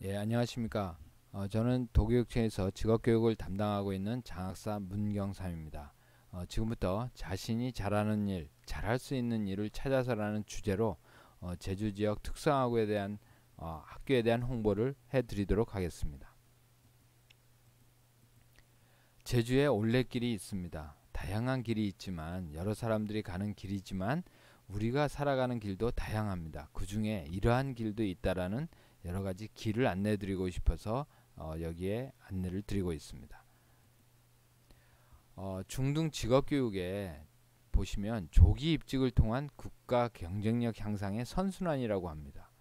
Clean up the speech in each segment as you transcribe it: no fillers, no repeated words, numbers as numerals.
예, 안녕하십니까. 저는 도교육청에서 직업교육을 담당하고 있는 장학사 문경삼입니다. 지금부터 자신이 잘하는 일, 잘할 수 있는 일을 찾아서라는 주제로 제주 지역 특성화고에 대한 학교에 대한 홍보를 해드리도록 하겠습니다. 제주에 올레길이 있습니다. 다양한 길이 있지만 여러 사람들이 가는 길이지만 우리가 살아가는 길도 다양합니다. 그 중에 이러한 길도 있다라는 여러 가지 길을 안내 드리고 싶어서 여기에 안내를 드리고 있습니다. 중등 직업교육에 보시면 조기 입직을 통한 국가 경쟁력 향상의 선순환이라고 합니다.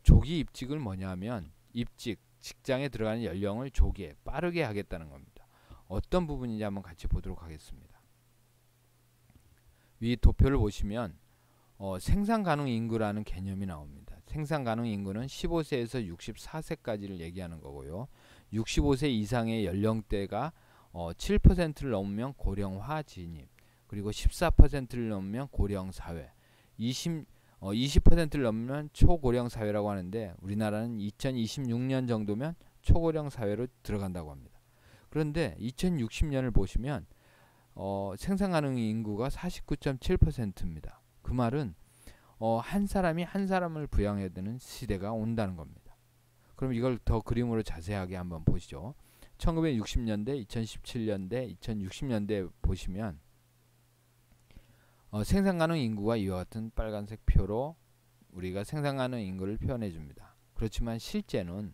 조기 입직을 뭐냐면 입직, 직장에 들어가는 연령을 조기에 빠르게 하겠다는 겁니다. 어떤 부분인지 한번 같이 보도록 하겠습니다. 위 도표를 보시면 생산 가능 인구라는 개념이 나옵니다. 생산 가능 인구는 15세에서 64세까지를 얘기하는 거고요. 65세 이상의 연령대가 7%를 넘으면 고령화 진입, 그리고 14%를 넘으면 고령 사회, 20%를 넘으면 초고령 사회라고 하는데 우리나라는 2026년 정도면 초고령 사회로 들어간다고 합니다. 그런데 2060년을 보시면 생산 가능 인구가 49.7%입니다. 그 말은 한 사람이 한 사람을 부양해야 되는 시대가 온다는 겁니다. 그럼 이걸 더 그림으로 자세하게 한번 보시죠. 1960년대, 2017년대, 2060년대 보시면 생산 가능 인구가 이와 같은 빨간색 표로 우리가 생산 가능 인구를 표현해 줍니다. 그렇지만 실제는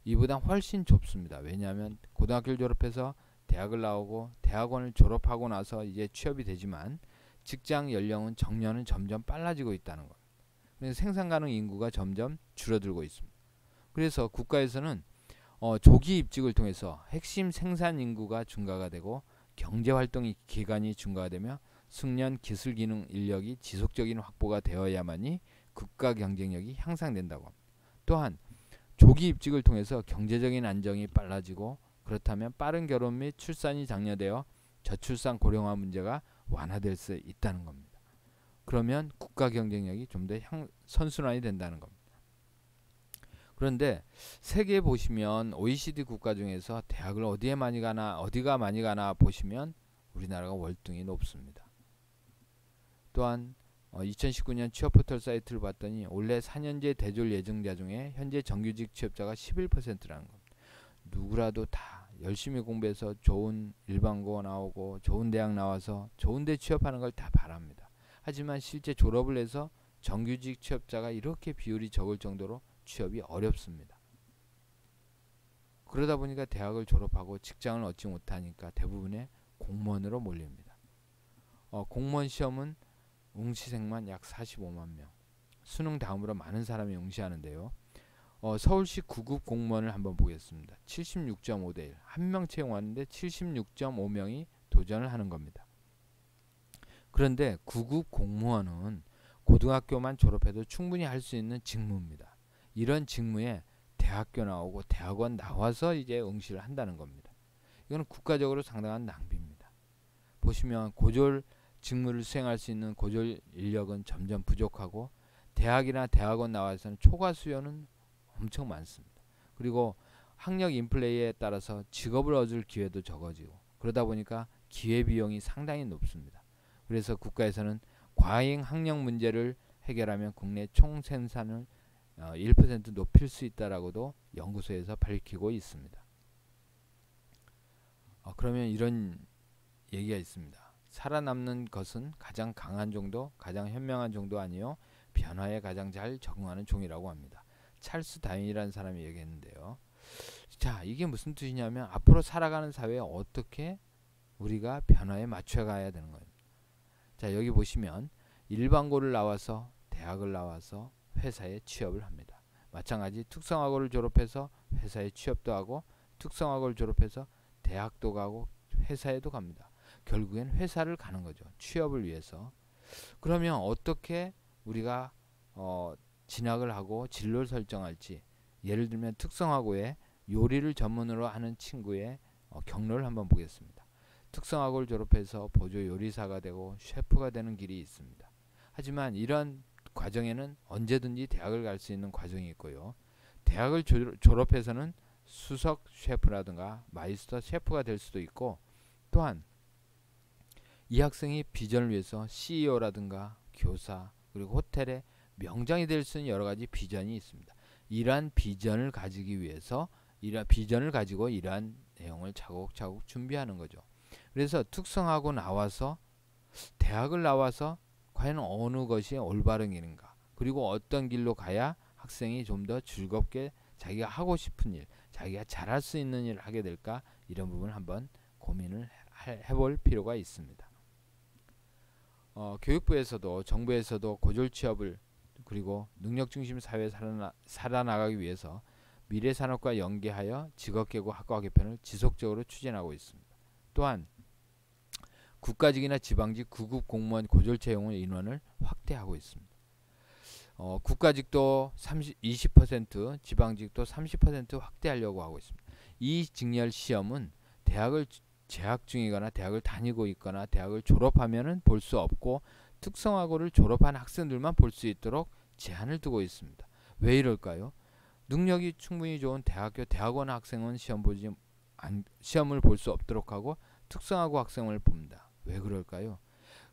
이보다 훨씬 좁습니다. 왜냐하면 고등학교를 졸업해서 대학을 나오고 대학원을 졸업하고 나서 이제 취업이 되지만 직장 연령은 정년은 점점 빨라지고 있다는 것. 그래서 생산 가능 인구가 점점 줄어들고 있습니다. 그래서 국가에서는 조기 입직을 통해서 핵심 생산 인구가 증가가 되고 경제 활동 기간이 증가가 되며 숙련 기술 기능 인력이 지속적인 확보가 되어야만이 국가 경쟁력이 향상된다고 합니다. 또한 조기 입직을 통해서 경제적인 안정이 빨라지고 그렇다면 빠른 결혼 및 출산이 장려되어 저출산 고령화 문제가 완화될 수 있다는 겁니다. 그러면 국가 경쟁력이 좀 더 선순환이 된다는 겁니다. 그런데 세계에 보시면 OECD 국가 중에서 대학을 어디가 많이 가나 보시면 우리나라가 월등히 높습니다. 또한 2019년 취업 포털 사이트를 봤더니 올해 4년제 대졸 예정자 중에 현재 정규직 취업자가 11%라는 겁니다. 누구라도 다 열심히 공부해서 좋은 일반고 나오고 좋은 대학 나와서 좋은 데 취업하는 걸 다 바랍니다. 하지만 실제 졸업을 해서 정규직 취업자가 이렇게 비율이 적을 정도로 취업이 어렵습니다. 그러다 보니까 대학을 졸업하고 직장을 얻지 못하니까 대부분의 공무원으로 몰립니다. 공무원 시험은 응시생만 약 45만 명, 수능 다음으로 많은 사람이 응시하는데요. 서울시 9급 공무원을 한번 보겠습니다. 76.5대 1. 한 명 채용하는데 76.5명이 도전을 하는 겁니다. 그런데 9급 공무원은 고등학교만 졸업해도 충분히 할 수 있는 직무입니다. 이런 직무에 대학교 나오고 대학원 나와서 이제 응시를 한다는 겁니다. 이거는 국가적으로 상당한 낭비입니다. 보시면 고졸 직무를 수행할 수 있는 고졸 인력은 점점 부족하고 대학이나 대학원 나와서는 초과 수요는 엄청 많습니다. 그리고 학력 인플레이에 따라서 직업을 얻을 기회도 적어지고 그러다 보니까 기회비용이 상당히 높습니다. 그래서 국가에서는 과잉 학력 문제를 해결하면 국내 총생산을 1% 높일 수 있다라고도 연구소에서 밝히고 있습니다. 그러면 이런 얘기가 있습니다. 살아남는 것은 가장 강한 정도, 가장 현명한 정도 아니요 변화에 가장 잘 적응하는 종이라고 합니다. 찰스 다윈이라는 사람이 얘기했는데요. 자, 이게 무슨 뜻이냐면 앞으로 살아가는 사회에 어떻게 우리가 변화에 맞춰가야 되는 거예요. 자, 여기 보시면 일반고를 나와서 대학을 나와서 회사에 취업을 합니다. 마찬가지 특성화고를 졸업해서 회사에 취업도 하고 특성화고를 졸업해서 대학도 가고 회사에도 갑니다. 결국엔 회사를 가는 거죠. 취업을 위해서. 그러면 어떻게 우리가 진학을 하고 진로를 설정할지, 예를 들면 특성화고에 요리를 전문으로 하는 친구의 경로를 한번 보겠습니다. 특성화고를 졸업해서 보조 요리사가 되고 셰프가 되는 길이 있습니다. 하지만 이런 과정에는 언제든지 대학을 갈 수 있는 과정이 있고요. 대학을 졸업해서는 수석 셰프라든가 마이스터 셰프가 될 수도 있고, 또한 이 학생이 비전을 위해서 CEO라든가 교사 그리고 호텔의 명장이 될 수 있는 여러 가지 비전이 있습니다. 이러한 비전을 가지기 위해서 이러한 비전을 가지고 이러한 내용을 차곡차곡 준비하는 거죠. 그래서 특성하고 나와서 대학을 나와서 과연 어느 것이 올바른 길인가, 그리고 어떤 길로 가야 학생이 좀 더 즐겁게 자기가 하고 싶은 일, 자기가 잘할 수 있는 일을 하게 될까, 이런 부분을 한번 고민을 해볼 필요가 있습니다. 교육부에서도 정부에서도 고졸 취업을 그리고 능력중심 사회에 살아나가기 위해서 미래산업과 연계하여 직업계고 학과 개편을 지속적으로 추진하고 있습니다. 또한 국가직이나 지방직 9급 공무원 고졸 채용 인원을 확대하고 있습니다. 국가직도 20%, 지방직도 30% 확대하려고 하고 있습니다. 이 직렬 시험은 대학을 재학 중이거나 대학을 다니고 있거나 대학을 졸업하면은 볼 수 없고, 특성화고를 졸업한 학생들만 볼 수 있도록 제한을 두고 있습니다. 왜 이럴까요? 능력이 충분히 좋은 대학원 학생은 시험을 볼 수 없도록 하고 특성화고 학생을 봅니다. 왜 그럴까요?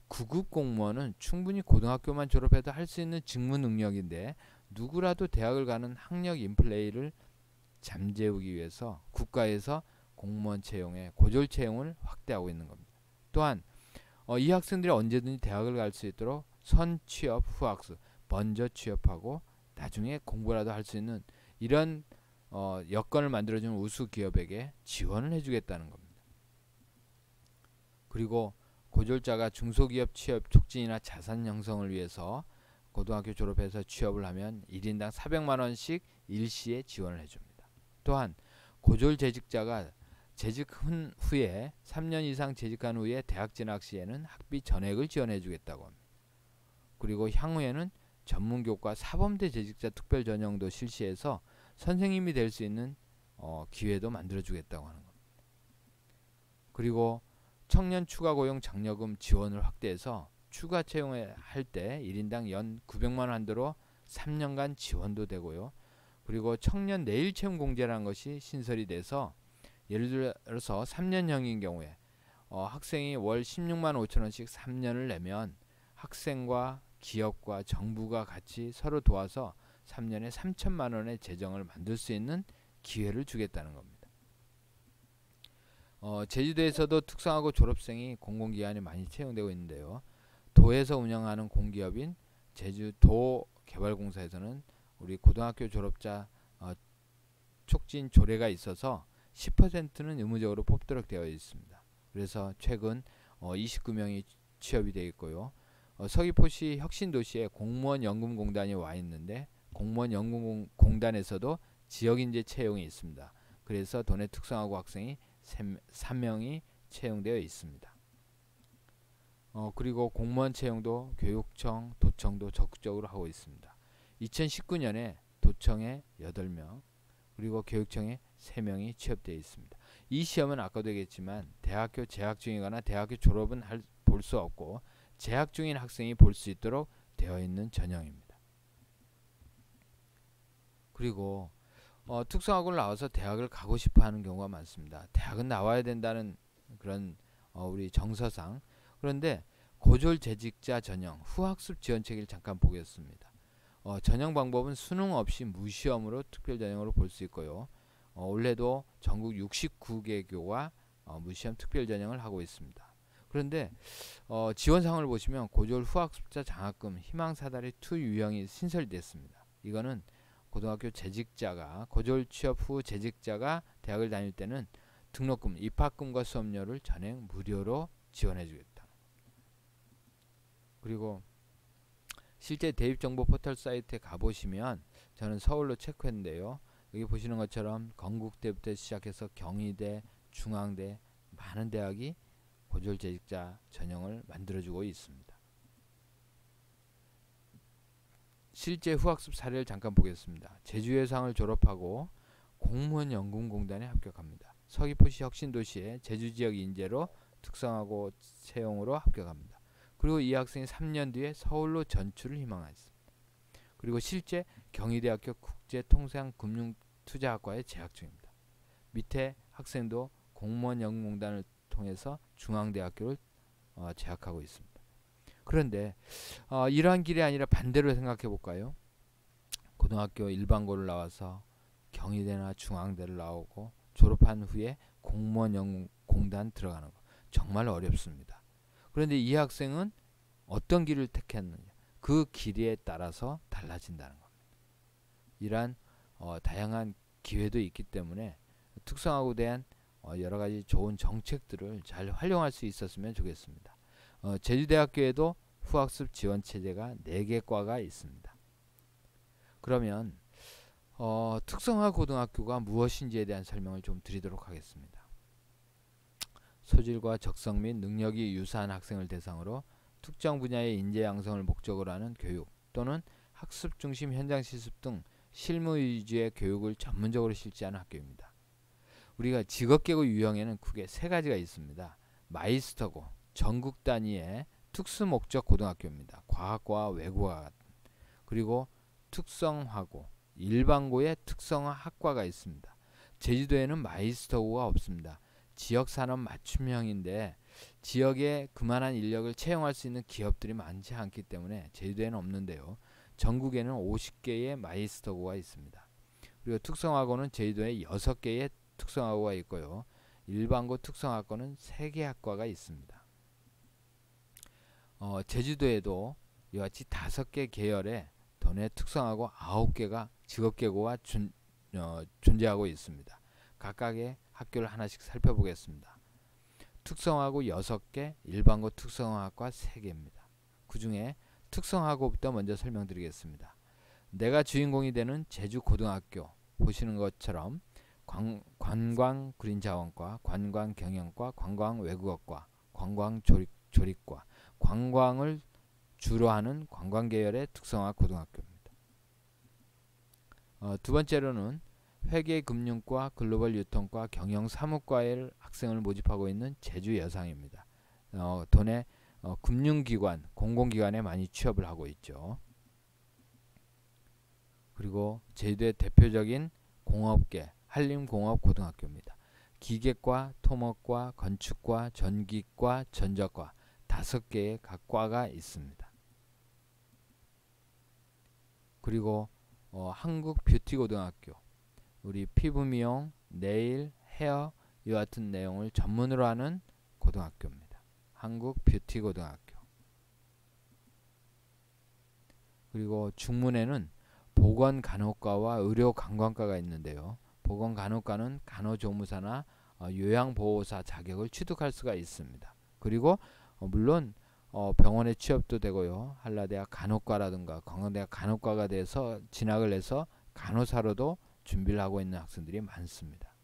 9급 공무원은 충분히 고등학교만 졸업해도 할 수 있는 직무 능력인데, 누구라도 대학을 가는 학력 인플레이를 잠재우기 위해서 국가에서 공무원 채용에 고졸 채용을 확대하고 있는 겁니다. 또한 이 학생들이 언제든지 대학을 갈 수 있도록 선취업 후학습, 먼저 취업하고 나중에 공부라도 할 수 있는 이런 여건을 만들어주는 우수 기업에게 지원을 해주겠다는 겁니다. 그리고 고졸자가 중소기업 취업 촉진이나 자산 형성을 위해서 고등학교 졸업해서 취업을 하면 1인당 400만원씩 일시에 지원을 해줍니다. 또한 고졸 재직자가 재직 후에 3년 이상 재직한 후에 대학 진학 시에는 학비 전액을 지원해 주겠다고 합니다. 그리고 향후에는 전문교과 사범대 재직자 특별 전형도 실시해서 선생님이 될 수 있는 기회도 만들어 주겠다고 하는 겁니다. 그리고 청년 추가 고용 장려금 지원을 확대해서 추가 채용을 할 때 1인당 연 900만 원 한도로 3년간 지원도 되고요. 그리고 청년 내일 채용 공제라는 것이 신설이 돼서, 예를 들어서 3년형인 경우에 학생이 월 16만 5천 원씩 3년을 내면 학생과 기업과 정부가 같이 서로 도와서 3년에 3천만 원의 재정을 만들 수 있는 기회를 주겠다는 겁니다. 제주도에서도 특성화고 졸업생이 공공기관에 많이 채용되고 있는데요. 도에서 운영하는 공기업인 제주도개발공사에서는 우리 고등학교 졸업자 촉진 조례가 있어서 10%는 의무적으로 뽑도록 되어 있습니다. 그래서 최근 29명이 취업이 되어 있고요. 서귀포시 혁신도시에 공무원연금공단이 와 있는데, 공무원연금공단에서도 지역인재 채용이 있습니다. 그래서 도내 특성화고 학생이 3명이 채용되어 있습니다. 그리고 공무원 채용도 교육청, 도청도 적극적으로 하고 있습니다. 2019년에 도청에 8명, 그리고 교육청에 3명이 취업되어 있습니다. 이 시험은 아까도 얘기했지만 대학교 재학 중이거나 대학교 졸업은 볼 수 없고 재학 중인 학생이 볼 수 있도록 되어 있는 전형입니다. 그리고 특성화고를 나와서 대학을 가고 싶어 하는 경우가 많습니다. 대학은 나와야 된다는 그런 우리 정서상. 그런데 고졸 재직자 전형 후학습 지원책을 잠깐 보겠습니다. 전형 방법은 수능 없이 무시험으로 특별 전형으로 볼 수 있고요. 올해도 전국 69개 교가 무시험 특별 전형을 하고 있습니다. 그런데 지원사항을 보시면 고졸 후학습자 장학금 희망사다리 2 유형이 신설됐습니다. 이거는 고등학교 재직자가 고졸 취업 후 재직자가 대학을 다닐 때는 등록금, 입학금과 수업료를 전액 무료로 지원해 주겠다. 그리고 실제 대입정보 포털 사이트에 가보시면, 저는 서울로 체크했는데요. 여기 보시는 것처럼 건국대부터 시작해서 경희대, 중앙대, 많은 대학이 고졸 재직자 전형을 만들어주고 있습니다. 실제 후학습 사례를 잠깐 보겠습니다. 제주예상을 졸업하고 공무원연금공단에 합격합니다. 서귀포시 혁신도시에 제주지역 인재로 특성화고 채용으로 합격합니다. 그리고 이 학생이 3년 뒤에 서울로 전출을 희망했습니다. 그리고 실제 경희대학교 국제통상금융투자학과에 재학 중입니다. 밑에 학생도 공무원 연구공단을 통해서 중앙대학교를 재학하고 있습니다. 그런데 이러한 길이 아니라 반대로 생각해 볼까요? 고등학교 일반고를 나와서 경희대나 중앙대를 나오고 졸업한 후에 공무원 연구공단 들어가는 거 정말 어렵습니다. 그런데 이 학생은 어떤 길을 택했느냐, 그 길에 따라서 달라진다는 겁니다. 이러한 다양한 기회도 있기 때문에 특성화고에 대한 여러 가지 좋은 정책들을 잘 활용할 수 있었으면 좋겠습니다. 제주대학교에도 후학습 지원 체제가 4개 과가 있습니다. 그러면 특성화 고등학교가 무엇인지에 대한 설명을 좀 드리도록 하겠습니다. 소질과 적성 및 능력이 유사한 학생을 대상으로 특정 분야의 인재 양성을 목적으로 하는 교육 또는 학습 중심 현장 실습 등 실무 위주의 교육을 전문적으로 실시하는 학교입니다. 우리가 직업계고 유형에는 크게 3가지가 있습니다. 마이스터고, 전국 단위의 특수 목적 고등학교입니다. 과학고와 외국어와 같은. 그리고 특성화고, 일반고의 특성화 학과가 있습니다. 제주도에는 마이스터고가 없습니다. 지역산업 맞춤형인데 지역에 그만한 인력을 채용할 수 있는 기업들이 많지 않기 때문에 제주도에는 없는데요. 전국에는 50개의 마이스터고가 있습니다. 그리고 특성화고는 제주도에 6개의 특성화고가 있고요. 일반고 특성화고는 3개 학과가 있습니다. 제주도에도 이와 같이 5개 계열의 도내 특성화고 9개가 직업계고가 존재하고 있습니다. 각각의 학교를 하나씩 살펴보겠습니다. 특성화고 6개, 일반고 특성화학과 3개입니다. 그 중에 특성화고부터 먼저 설명드리겠습니다. 내가 주인공이 되는 제주고등학교, 보시는 것처럼 관광그린자원과, 관광경영과, 관광외국어과, 관광조립과, 관광을 주로 하는 관광계열의 특성화 고등학교입니다. 두 번째로는 회계금융과, 글로벌유통과, 경영사무과의 학생을 모집하고 있는 제주여상입니다. 도내 금융기관, 공공기관에 많이 취업을 하고 있죠. 그리고 제주도의 대표적인 공업계, 한림공업고등학교입니다. 기계과, 토목과, 건축과, 전기과, 전자과 5개의 각 과가 있습니다. 그리고 한국뷰티고등학교, 우리 피부미용, 네일, 헤어 이와 같은 내용을 전문으로 하는 고등학교입니다. 한국뷰티고등학교. 그리고 중문에는 보건간호과와 의료관광과가 있는데요. 보건간호과는 간호조무사나 요양보호사 자격을 취득할 수가 있습니다. 그리고 물론 병원에 취업도 되고요. 한라대학 간호과라든가 건강대학 간호과가 돼서 진학을 해서 간호사로도 준비를 하고 있는 학생들이 많습니다.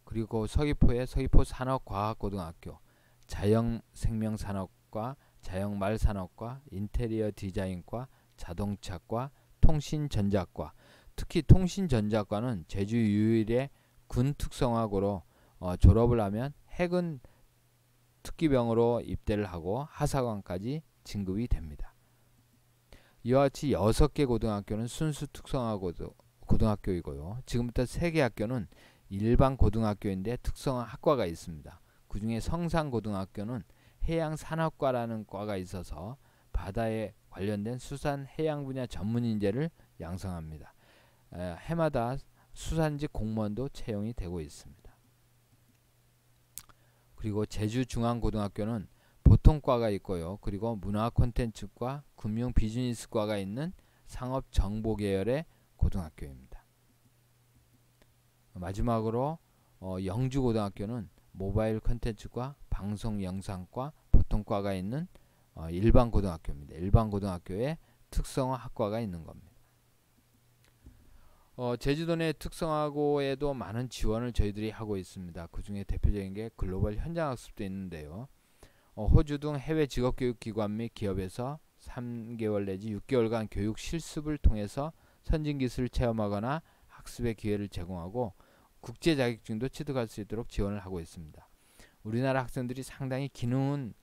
그리고 서귀포의 서귀포산업과학고등학교, 자연생명산업과, 자연말산업과, 인테리어 디자인과, 자동차과, 통신전자과, 특히 통신전자과는 제주 유일의 군특성화고로 졸업을 하면 해군 특기병으로 입대를 하고 하사관까지 진급이 됩니다. 이와 같이 6개 고등학교는 순수 특성화 고등학교이고요. 지금부터 3개 학교는 일반 고등학교인데 특성화 학과가 있습니다. 그 중에 성산고등학교는 해양산업과라는 과가 있어서 바다에 관련된 수산 해양 분야 전문 인재를 양성합니다. 해마다 수산직 공무원도 채용이 되고 있습니다. 그리고 제주중앙고등학교는 보통과가 있고요. 그리고 문화 콘텐츠과 금융 비즈니스과가 있는 상업정보 계열의 고등학교입니다. 마지막으로 영주고등학교는 모바일 콘텐츠과 방송 영상과 보통과가 있는 일반 고등학교입니다. 일반 고등학교에 특성화 학과가 있는 겁니다. 제주도 내 특성화고에도 많은 지원을 저희들이 하고 있습니다. 그 중에 대표적인 게 글로벌 현장학습도 있는데요. 호주 등 해외 직업교육기관 및 기업에서 3개월 내지 6개월간 교육 실습을 통해서 선진기술을 체험하거나 학습의 기회를 제공하고 국제 자격증도 취득할 수 있도록 지원을 하고 있습니다. 우리나라 학생들이 상당히 기능은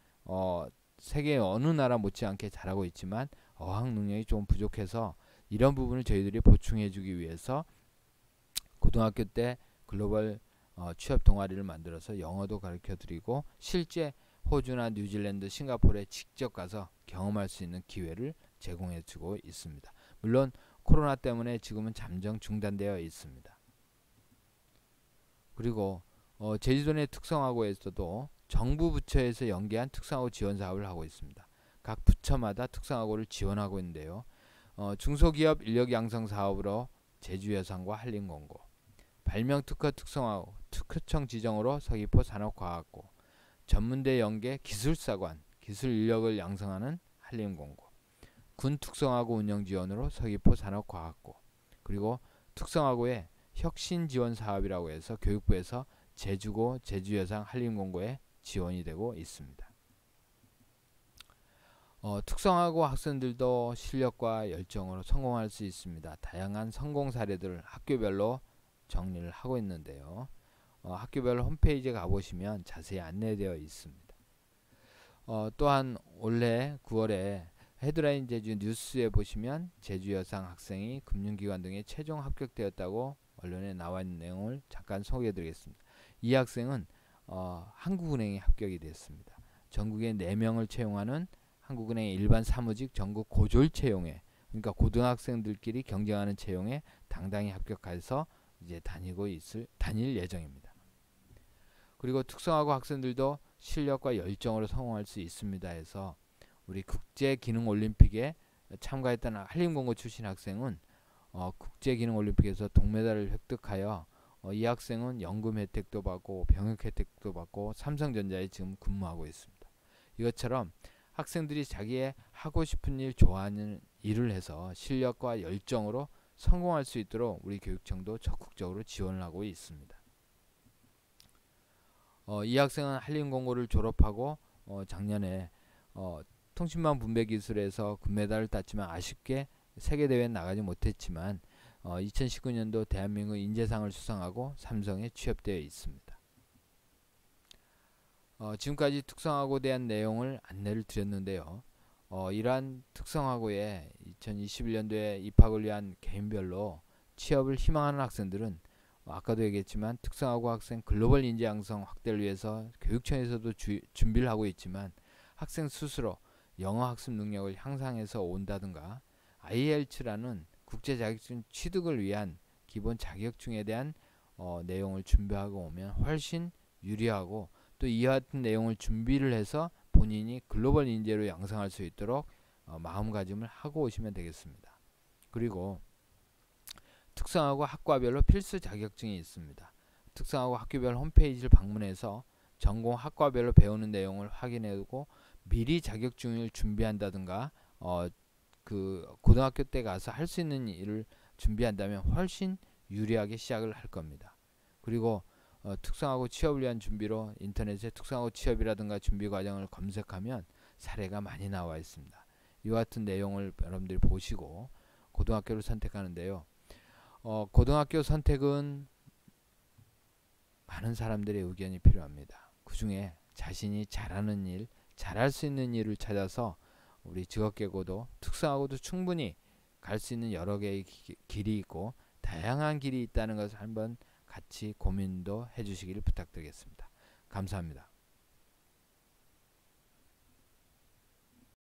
세계 어느 나라 못지않게 잘하고 있지만 어학 능력이 좀 부족해서 이런 부분을 저희들이 보충해 주기 위해서 고등학교 때 글로벌 취업 동아리를 만들어서 영어도 가르쳐 드리고 실제 호주나 뉴질랜드, 싱가포르에 직접 가서 경험할 수 있는 기회를 제공해 주고 있습니다. 물론 코로나 때문에 지금은 잠정 중단되어 있습니다. 그리고 제주도 내 특성화고에서도 정부 부처에서 연계한 특성화고 지원 사업을 하고 있습니다. 각 부처마다 특성화고를 지원하고 있는데요. 중소기업 인력 양성 사업으로 제주여상과 한림공고, 발명특허 특성화고, 특허청 지정으로 서귀포 산업과학고, 전문대 연계 기술사관, 기술 인력을 양성하는 한림공고, 군 특성화고 운영 지원으로 서귀포 산업과학고, 그리고 특성화고의 혁신 지원 사업이라고 해서 교육부에서 제주고, 제주여상, 한림공고에 지원이 되고 있습니다. 특성화고 학생들도 실력과 열정으로 성공할 수 있습니다. 다양한 성공 사례들을 학교별로 정리를 하고 있는데요. 학교별 홈페이지에 가보시면 자세히 안내되어 있습니다. 또한 올해 9월에 헤드라인 제주 뉴스에 보시면 제주 여상 학생이 금융기관 등에 최종 합격되었다고 언론에 나와 있는 내용을 잠깐 소개해 드리겠습니다. 이 학생은 한국은행에 합격이 됐습니다. 전국에 4명을 채용하는 한국은행 일반 사무직 전국 고졸 채용에, 그러니까 고등학생들끼리 경쟁하는 채용에 당당히 합격해서 이제 다닐 예정입니다. 그리고 특성화고 학생들도 실력과 열정으로 성공할 수 있습니다 해서 우리 국제기능올림픽에 참가했던 한림공고 출신 학생은 국제기능올림픽에서 동메달을 획득하여 이 학생은 연금 혜택도 받고 병역 혜택도 받고 삼성전자에 지금 근무하고 있습니다. 이것처럼 학생들이 자기의 하고 싶은 일, 좋아하는 일을 해서 실력과 열정으로 성공할 수 있도록 우리 교육청도 적극적으로 지원을 하고 있습니다. 이 학생은 한림공고를 졸업하고 작년에 통신망 분배 기술에서 금메달을 땄지만 아쉽게 세계대회에 나가지 못했지만 2019년도 대한민국 인재상을 수상하고 삼성에 취업되어 있습니다. 지금까지 특성화고에 대한 내용을 안내를 드렸는데요. 이러한 특성화고에 2021년도에 입학을 위한 개인별로 취업을 희망하는 학생들은 아까도 얘기했지만 특성화고 학생 글로벌 인재 양성 확대를 위해서 교육청에서도 준비를 하고 있지만 학생 스스로 영어 학습 능력을 향상해서 온다든가 IELTS라는 국제 자격증 취득을 위한 기본 자격증에 대한 내용을 준비하고 오면 훨씬 유리하고 또 이와 같은 내용을 준비를 해서 본인이 글로벌 인재로 양성할 수 있도록 마음가짐을 하고 오시면 되겠습니다. 그리고 특성화고 학과별로 필수 자격증이 있습니다. 특성화고 학교별 홈페이지를 방문해서 전공 학과별로 배우는 내용을 확인해두고 미리 자격증을 준비한다든가 그 고등학교 때 가서 할 수 있는 일을 준비한다면 훨씬 유리하게 시작을 할 겁니다. 그리고 특성화고 취업을 위한 준비로 인터넷에 특성화고 취업이라든가 준비 과정을 검색하면 사례가 많이 나와 있습니다. 이와 같은 내용을 여러분들이 보시고 고등학교를 선택하는데요. 고등학교 선택은 많은 사람들의 의견이 필요합니다. 그 중에 자신이 잘하는 일, 잘할 수 있는 일을 찾아서 우리 직업계고도 특성화고도 충분히 갈 수 있는 여러 개의 길이 있고 다양한 길이 있다는 것을 한번 같이 고민도 해주시기를 부탁드리겠습니다. 감사합니다.